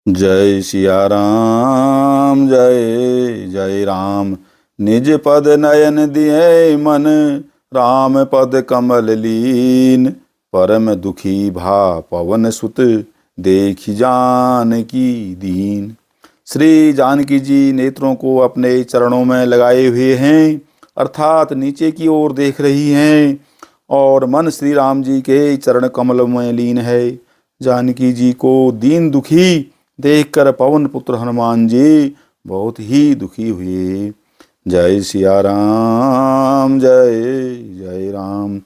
जय सिया राम जय जय राम। निज पद नयन दिए मन, राम पद कमल लीन। परम दुखी भा पवन सुत, देखि जानकी दीन। श्री जानकी जी नेत्रों को अपने चरणों में लगाए हुए हैं, अर्थात नीचे की ओर देख रही हैं और मन श्री राम जी के चरण कमल में लीन है। जानकी जी को दीन दुखी देखकर पवन पुत्र हनुमान जी बहुत ही दुखी हुए। जय सिया राम जय जय राम।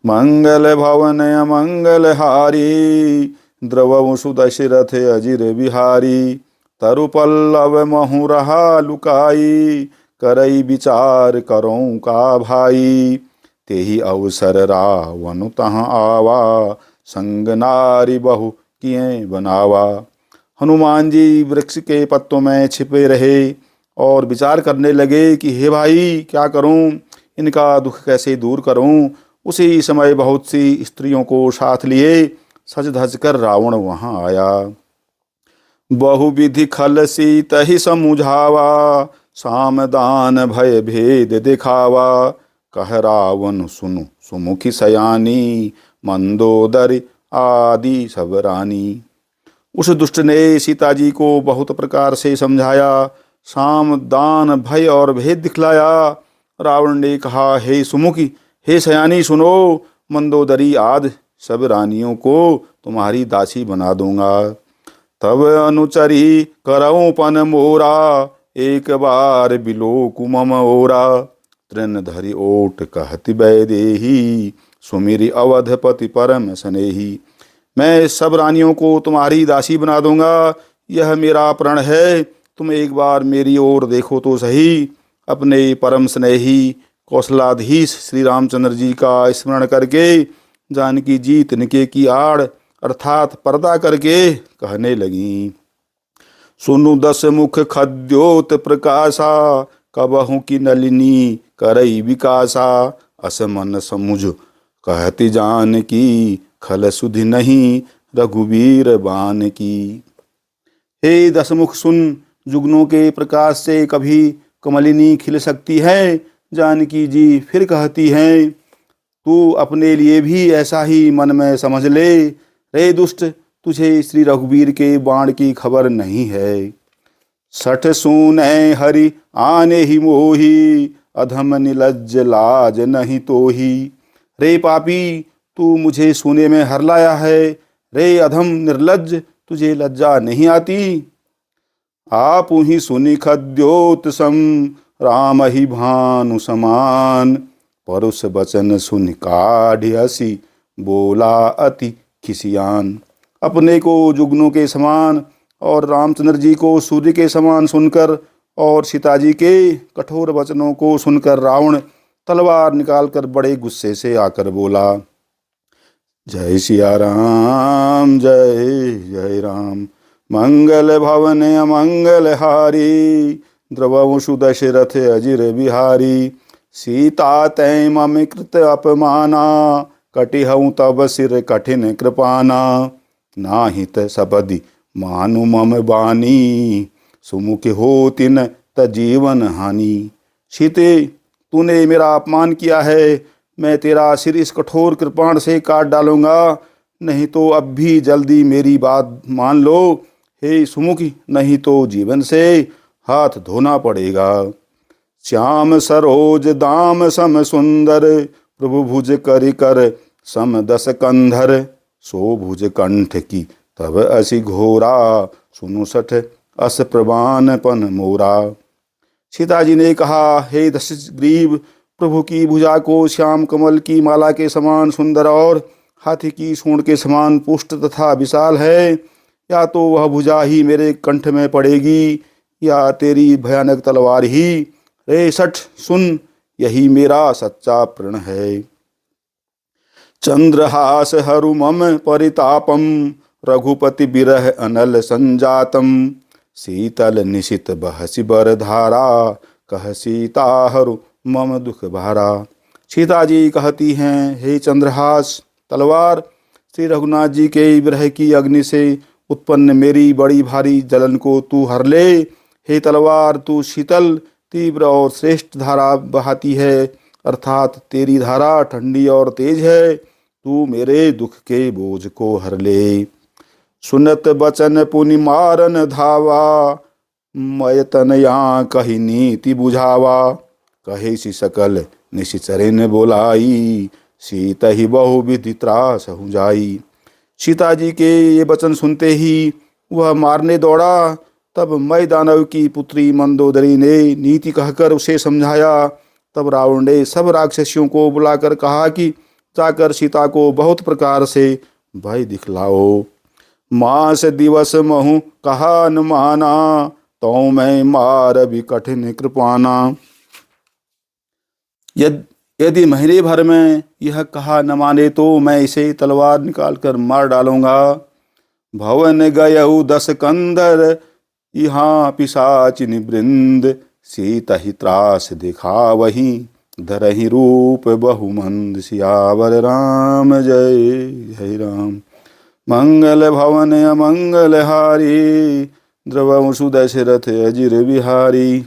मंगल भवन अमंगल हारी, द्रवहु सुदशरथ अजिर बिहारी। तरुपल्लव महु रहा लुकाई, करई विचार करऊं का भाई। तेहि अवसर रावण तहाँ आवा, संग नारी बहु किए बनावा। हनुमान जी वृक्ष के पत्तों में छिपे रहे और विचार करने लगे कि हे भाई, क्या करूं, इनका दुख कैसे दूर करूं। उसी समय बहुत सी स्त्रियों को साथ लिए सज धज कर रावण वहां आया। बहुविधि खल सीत ही समुझावा, सामदान भय भेद दिखावा। कह रावण सुनु सुमुखी सयानी, मंदोदरी आदि सब रानी। उस दुष्ट ने सीता जी को बहुत प्रकार से समझाया, साम दान भय और भेद दिखलाया। रावण ने कहा, हे सुमुखी, हे सयानी सुनो, मंदोदरी आदि सब रानियों को तुम्हारी दासी बना दूंगा। तब अनुचरी करऊं पन मोरा, एक बार बिलो कुमम ओरा। तृण धरि ओट कहति वैदेही, सुमिरि अवधपति परम स्नेही। मैं सब रानियों को तुम्हारी दासी बना दूंगा, यह मेरा प्रण है। तुम एक बार मेरी ओर देखो तो सही। अपने परम स्नेही कौशलाधीश श्री रामचंद्र जी का स्मरण करके जानकी जी तिनके की आड़ अर्थात पर्दा करके कहने लगी। सुनु दस मुख खद्योत प्रकाशा, कबहु की नलिनी करई विकासा। असमन समुझ कहती जानकी, खल सुधि नहीं रघुवीर बान की। हे दसमुख सुन, जुगनों के प्रकाश से कभी कमलिनी खिल सकती है। जानकी जी फिर कहती हैं, तू अपने लिए भी ऐसा ही मन में समझ ले। रे दुष्ट, तुझे श्री रघुवीर के बाण की खबर नहीं है। सठ सूने हरि आने ही मोही, अधम निलज्ज लाज नहीं तोही। रे पापी, तू मुझे सोने में हर लाया है। रे अधम निर्लज्ज, तुझे लज्जा नहीं आती। आप ही सुनि खद्योत सम, राम ही भानु समान। परुष बचन सुन काढ़ हसी, बोला अति खिसियान। अपने को जुगनों के समान और रामचंद्र जी को सूर्य के समान सुनकर और सीता जी के कठोर वचनों को सुनकर रावण तलवार निकालकर बड़े गुस्से से आकर बोला। जय सिया राम जय जय राम। मंगल भवन अमंगल हारी, द्रवहु सुदशरथ अजिर बिहारी। सीता तै मम कृत अपमाना, कटिहऊँ तब सिर कठिन कृपाना। नाहित सबदि मानु मम बानी, सुमुख होतिन तजीवन हानि। सीते, तूने मेरा अपमान किया है, मैं तेरा सिर इस कठोर कृपाण से काट डालूंगा। नहीं तो अब भी जल्दी मेरी बात मान लो। हे सुमुखी, नहीं तो जीवन से हाथ धोना पड़ेगा। श्याम सरोज दाम सम सुंदर, प्रभु भुज करि कर सम दस कंधर। सो भुज कंठ की तब असी घोरा, सुनु सठ अस प्रवान पन मोरा। सीता जी ने कहा, हे दशग्रीव, प्रभु की भुजा को श्याम कमल की माला के समान सुंदर और हाथी की सूंड के समान पुष्ट तथा विशाल है। या तो वह भुजा ही मेरे कंठ में पड़ेगी, या तेरी भयानक तलवार ही। रे सठ सुन, यही मेरा सच्चा प्रण है। चंद्रहास हरु मम परितापम, रघुपति बिरह अनल संजातम। शीतल निशित बहसि बर धारा, कह सीता हरु मम दुख भारा। सीता जी कहती हैं, हे चंद्रहास तलवार, श्री रघुनाथ जी के विरह की अग्नि से उत्पन्न मेरी बड़ी भारी जलन को तू हर ले। हे तलवार तू शीतल तीव्र और श्रेष्ठ धारा बहाती है, अर्थात तेरी धारा ठंडी और तेज है। तू मेरे दुख के बोझ को हर ले। सुनत बचन पुनि मारन धावा, मैं तनया कही नीति बुझावा। कहे सी सकल निशिचरिन बोलाई, सीत ही बहु विधि त्रास हो जाई। सीता जी के ये वचन सुनते ही वह मारने दौड़ा। तब मैं दानव की पुत्री मंदोदरी ने नीति कहकर उसे समझाया। तब रावण ने सब राक्षसियों को बुलाकर कहा कि जाकर सीता को बहुत प्रकार से भय दिखलाओ। मास दिवस महु कहा न माना, तो मैं मार भी कठिन कृपाना। यदि महीने भर में यह कहा न माने तो मैं इसे तलवार निकाल कर मार डालूंगा। भवन गयऊ 10 कंदर, यहाँ पिशाचिनी वृंद। सीता ही त्रास दिखा वही, धरहि रूप बहुमंद। सियावर राम जय जय राम। मंगल भवन अमंगल हारी, द्रवसु दशरथ अजिर बिहारी।